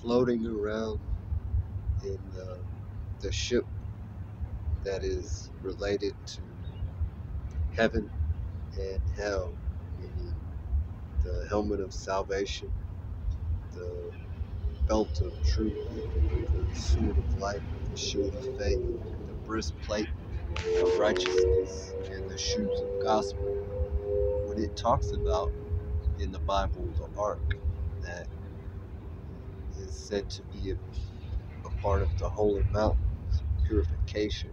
floating around in the ship that is related to heaven and hell, meaning the helmet of salvation, the belt of truth, the sword of life, the shield of faith, the breastplate of righteousness, and the shoes of gospel. When it talks about in the Bible the ark that is said to be a part of the holy mountains, purification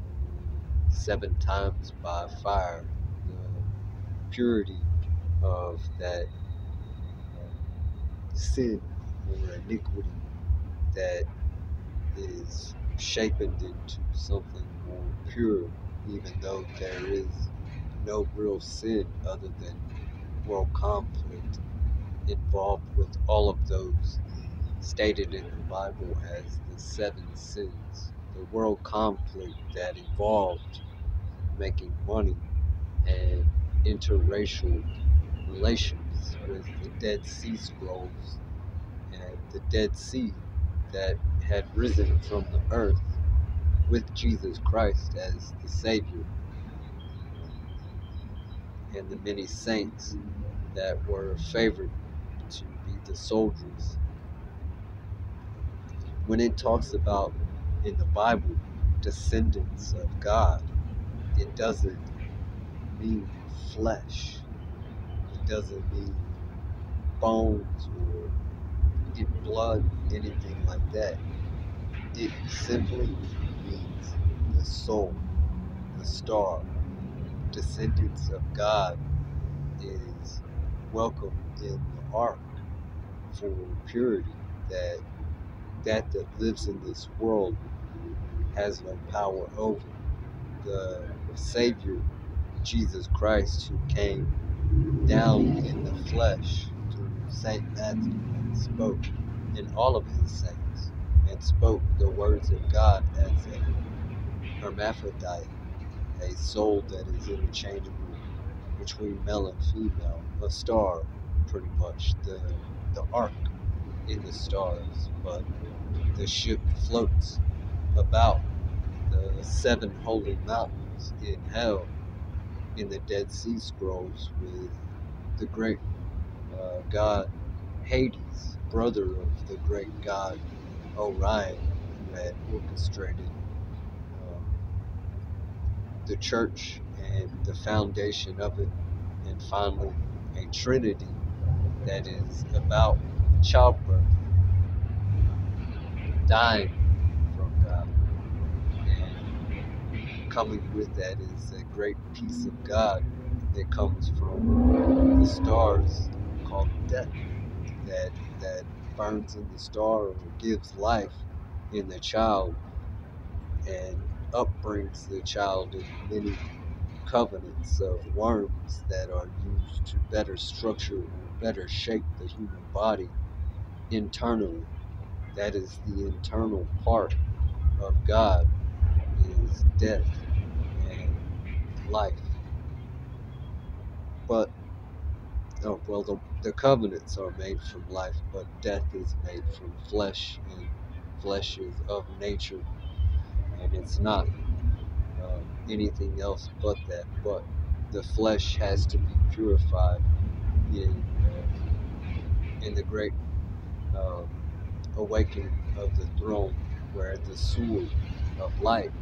7 times by fire, the purity of that sin or iniquity that is shaped into something more pure, even though there is no real sin other than world conflict involved with all of those stated in the Bible as the 7 sins. The world conflict that involved making money and interracial relations with the Dead Sea Scrolls and the Dead Sea that had risen from the earth with Jesus Christ as the Savior and the many saints that were favored to be the soldiers. When it talks about in the Bible descendants of God, it doesn't mean flesh. It doesn't mean bones or blood, anything like that. It simply means the soul, the star. Descendants of God is welcome in the ark for purity, that lives in this world has no power over. The Savior, Jesus Christ, who came down in the flesh through Saint Matthew and spoke in all of his saints and spoke the words of God as a hermaphrodite, a soul that is interchangeable between male and female, a star, pretty much, the ark in the stars, but the ship floats about the 7 holy mountains in hell in the Dead Sea Scrolls with the great god Hades, brother of the great god Orion, who had orchestrated the church and the foundation of it, and finally a trinity that is about childbirth, dying from God, and coming with that is a great peace of God that comes from the stars called death, that burns in the star or gives life in the child and upbrings the child in many covenants of worms that are used to better structure or better shape the human body internally. That is the internal part of God, is death and life. But the covenants are made from life, but death is made from flesh, and flesh is of nature, and it's not anything else but that. But the flesh has to be purified in the great uh, awakening of the throne, where the sword of light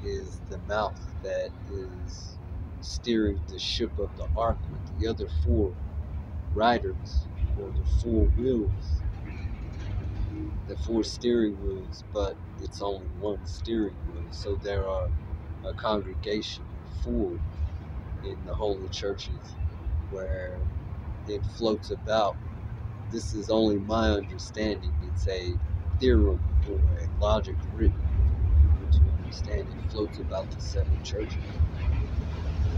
is the mouth that is steering the ship of the ark with the other 4 riders, or the 4 wheels, the 4 steering wheels, but it's only 1 steering wheel. So there are a congregation of 4 in the holy churches where it floats about. This is only my understanding. It's a theorem or a logic written for people to understand. It floats about the 7 churches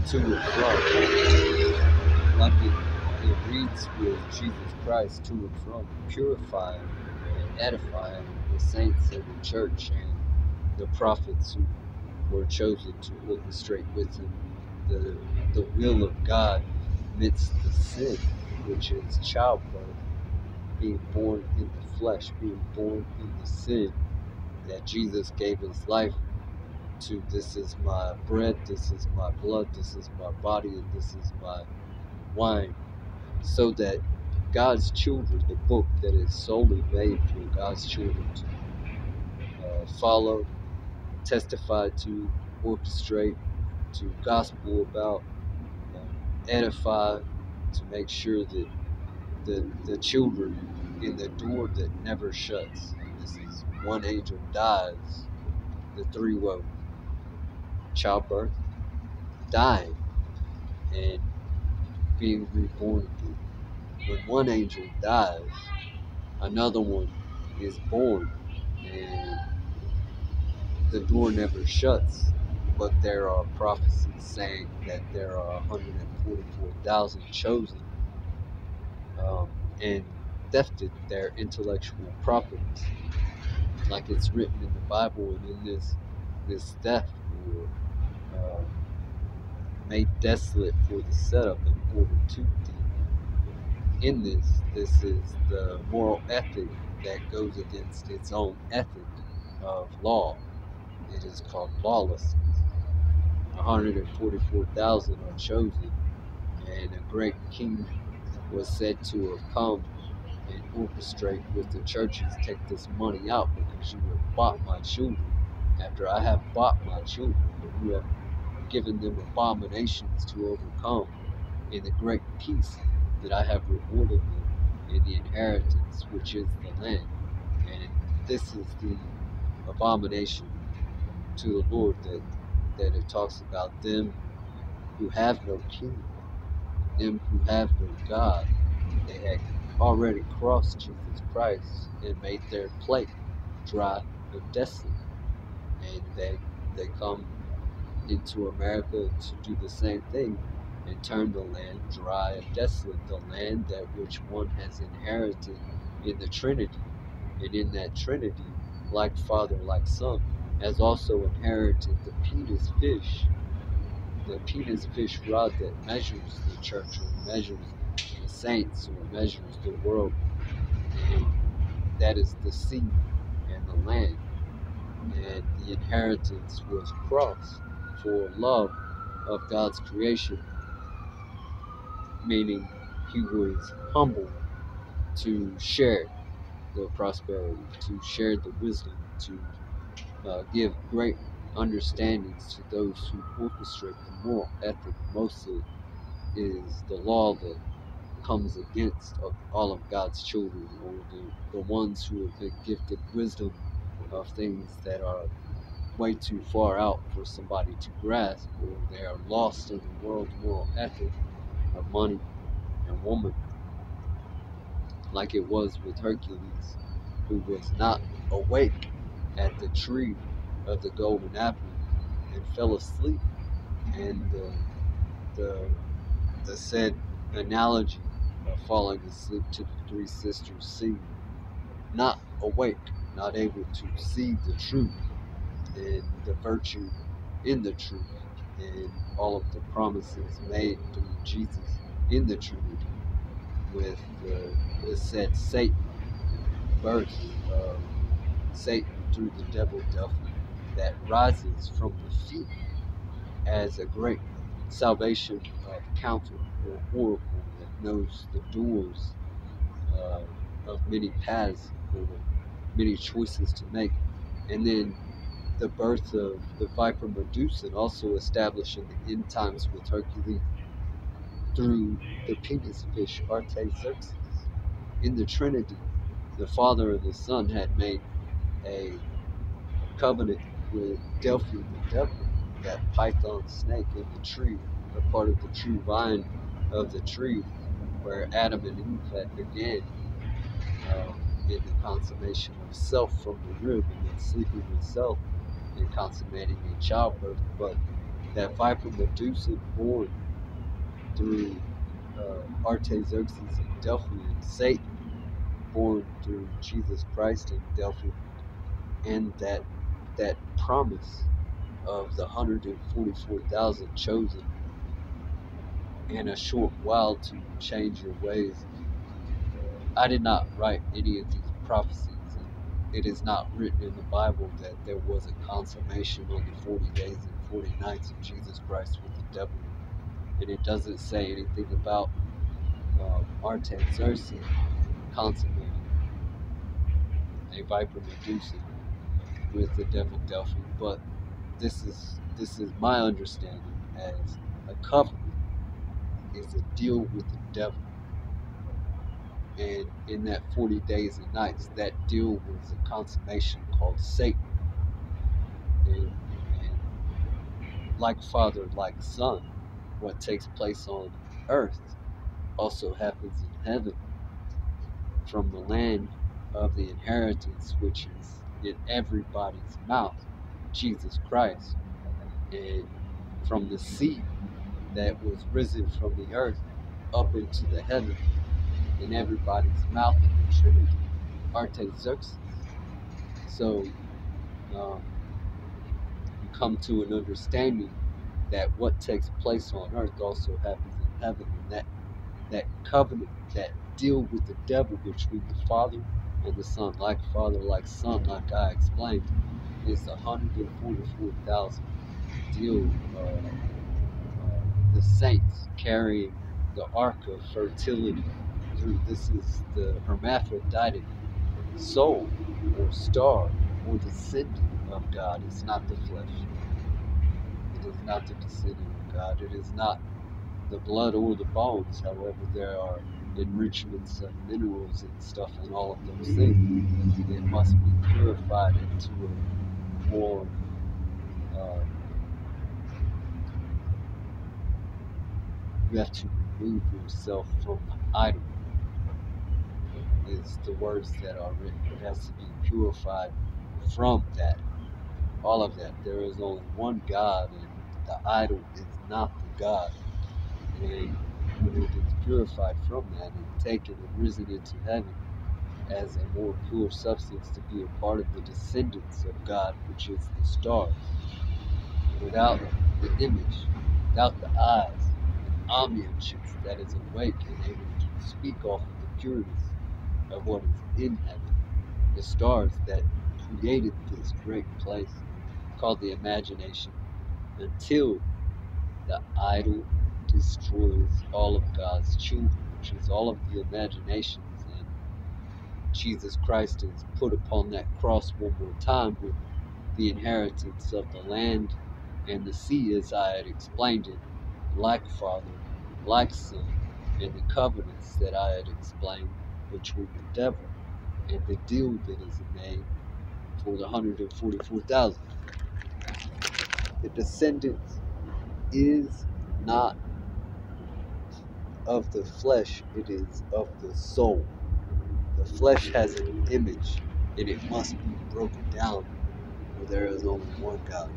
to and from, like it reads with Jesus Christ to and from, purifying and edifying the saints of the church and the prophets who were chosen to orchestrate with him the will of God amidst the sin, which is childbirth. being born in the flesh, being born in the sin, that Jesus gave his life to. This is my bread, this is my blood, this is my body, and this is my wine, so that God's children, the book that is solely made for God's children to follow, testify to, orchestrate, to gospel about, edify, to make sure that the children in the door that never shuts. This is one angel dies, the three woes: childbirth, dying, and being reborn again. When one angel dies, another one is born, and the door never shuts. But there are prophecies saying that there are 144,000 chosen, and thefted their intellectual properties, like it's written in the Bible, and in this theft, or made desolate for the setup in order to deal. In this is the moral ethic that goes against its own ethic of law. It is called lawlessness. 144,000 are chosen, and a great king was said to have come and orchestrate with the churches, take this money out because you have bought my children. After I have bought my children, and you have given them abominations to overcome, in the great peace that I have rewarded them in the inheritance which is the land. And this is the abomination to the Lord, that it talks about them who have no king, them who have no God. They had already crossed Jesus Christ and made their plate dry and desolate. And they come into America to do the same thing and turn the land dry and desolate, the land that which one has inherited in the Trinity. And in that Trinity, like Father, like Son, has also inherited the penis fish rod that measures the church, or measures the saints, or measures the world. And that is the sea and the land. And the inheritance was crossed for love of God's creation, meaning he was humble to share the prosperity, to share the wisdom, to give great understandings to those who orchestrate the moral ethic. Mostly is the law that comes against all of God's children, or the ones who have been gifted wisdom of things that are way too far out for somebody to grasp, or they are lost in the world's moral ethic of money and woman, like it was with Hercules, who was not awake at the tree of the golden apple and fell asleep. And the said analogy of falling asleep to the three sisters seen, not awake, not able to see the truth and the virtue in the truth, and all of the promises made through Jesus in the Trinity, with the said Satan, birth of Satan through the devil Delphi, that rises from the feet as a great salvation of counter, or oracle, that knows the doors of many paths, or many choices to make. And then the birth of the viper Medusa, also established in the end times with Hercules through the penis fish Artaxerxes. In the Trinity, the Father and the Son had made a covenant with Delphi the devil, that python snake in the tree, a part of the true vine of the tree, where Adam and Eve had began in the consummation of self from the rib, and then sleeping with self and consummating a childbirth. But that viper Medusa, born through Artaxerxes and Delphi, and Satan, born through Jesus Christ and Delphi, and that promise of the 144,000 chosen in a short while to change your ways. I did not write any of these prophecies, and it is not written in the Bible that there was a consummation on the 40 days and 40 nights of Jesus Christ with the devil. And it doesn't say anything about Artaxerxes consummating a viper Medusa with the devil Delphi. But this is my understanding as a covenant is a deal with the devil. And in that 40 days and nights, that deal was a consummation called Satan. And like father, like son, what takes place on earth also happens in heaven from the land of the inheritance, which is in everybody's mouth, Jesus Christ, and from the sea that was risen from the earth up into the heaven, in everybody's mouth in the Trinity, Artaxerxes. So you come to an understanding that what takes place on earth also happens in heaven, and that covenant, that deal with the devil between the Father and the Son, like Father, like Son, like I explained, is 144,000 deal. The saints carrying the ark of fertility through. This is the hermaphroditic soul or star or descendant of God. It's not the flesh. It is not the descendant of God. It is not the blood or the bones. However, there are enrichments of minerals and stuff and all of those things. It must be purified into a more you have to remove yourself from the idol, is the words that are written. It has to be purified from that. All of that. There is only one God, and the idol is not the God. And when it is purified from that and taken and risen into heaven as a more pure substance to be a part of the descendants of God, which is the stars, without the image, without the eyes, omniscience that is awake and able to speak off of the pureness of what is in heaven, the stars that created this great place called the imagination, until the idol destroys all of God's children, which is all of the imaginations. And Jesus Christ is put upon that cross one more time with the inheritance of the land and the sea, as I had explained it, like Father, like Son, and the covenants that I had explained between the devil and the deal that is made for the 144,000. The descendants is not of the flesh, it is of the soul. The flesh has an image, and it must be broken down, for there is only one God.